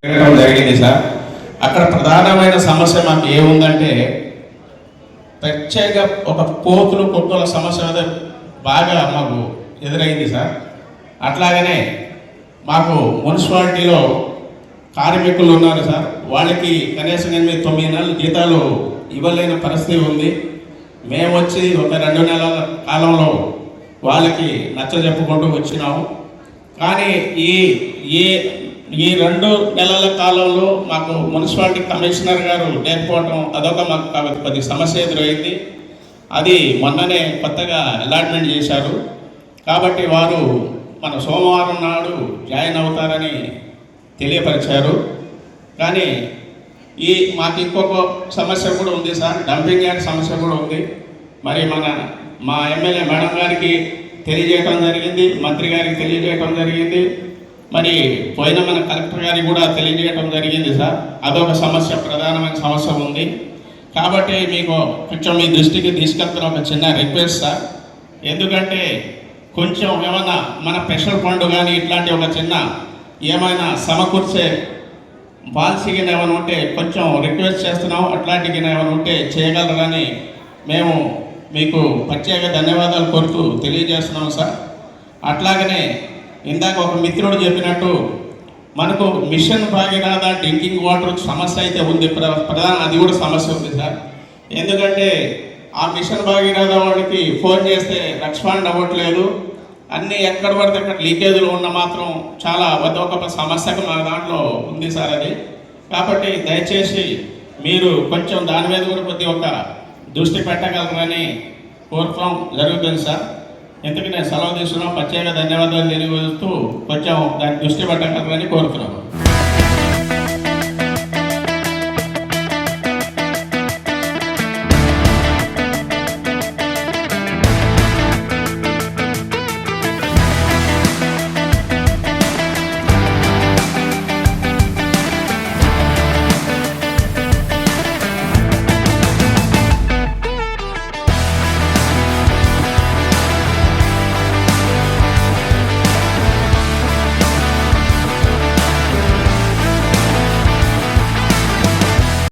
జరగడం జరిగింది సార్. అక్కడ ప్రధానమైన సమస్య మాకు ఏముందంటే ప్రత్యేక ఒక కోతులు కుక్కల సమస్య అయితే బాగా మాకు ఎదురైంది సార్. అట్లాగనే మాకు మున్సిపాలిటీలో కార్మికులు ఉన్నారు సార్, వాళ్ళకి కనీసం 8-9 నెలల జీతాలు ఇవ్వలేని పరిస్థితి ఉంది. మేము వచ్చి ఒక 2 నెలల కాలంలో వాళ్ళకి నచ్చజెప్పుకుంటూ వచ్చినాము. కానీ ఈ 2 నెలల కాలంలో మాకు మున్సిపాలిటీ కమిషనర్ గారు లేకపోవడం అదొక మాకు కొద్ది సమస్య ఎదురైంది. అది మొన్ననే కొత్తగా అలాట్మెంట్ చేశారు కాబట్టి వారు మన సోమవారం నాడు జాయిన్ అవుతారని తెలియపరిచారు. కానీ మాకు ఇంకొక సమస్య కూడా ఉంది సార్, డంపింగ్ యార్డ్ సమస్య కూడా ఉంది. మరి మా ఎమ్మెల్యే మేడం గారికి తెలియజేయడం జరిగింది, మంత్రి గారికి తెలియజేయడం జరిగింది, మరి పోయిన మన కలెక్టర్ గారికి కూడా తెలియజేయడం జరిగింది సార్. అదొక సమస్య, ప్రధానమైన సమస్య ఉంది. కాబట్టి మీకు కొంచెం మీ దృష్టికి తీసుకెళ్తున్న ఒక చిన్న రిక్వెస్ట్ సార్. ఎందుకంటే కొంచెం ఏమైనా మన స్పెషల్ ఫండ్ కానీ ఇట్లాంటి ఒక చిన్న ఏమైనా సమకూర్చే పాలసీగా ఏమైనా ఉంటే కొంచెం రిక్వెస్ట్ చేస్తున్నాం. అట్లాంటివి ఏమైనా ఉంటే చేయగలరని మేము మీకు ప్రత్యేక ధన్యవాదాలు కోరుతూ తెలియజేస్తున్నాం సార్. అట్లాగనే ఇందాక ఒక మిత్రుడు చెప్పినట్టు మనకు మిషన్ భాగీరథ డ్రింకింగ్ వాటర్ సమస్య అయితే ఉంది, ప్రధాన అది కూడా సమస్య ఉంది సార్. ఎందుకంటే ఆ మిషన్ భాగీరథ వాడికి ఫోన్ చేస్తే రెస్పాండ్ అవ్వట్లేదు, అన్నీ ఎక్కడ పడితే అక్కడ లీకేజీలు ఉన్న మాత్రం చాలా ఒక సమస్యగా మా దాంట్లో ఉంది సార్ అది. కాబట్టి దయచేసి మీరు కొంచెం దాని మీద కూడా కొద్ది ఒక దృష్టి పెట్టగలరని కోరటం జరుగుతుంది సార్. ఎందుకు నేను సెలవు తీసుకున్నాం, ప్రత్యేక ధన్యవాదాలు తెలియజేస్తూ కొంచెం దాన్ని దృష్టి పెట్టగలరని కోరుతున్నాను.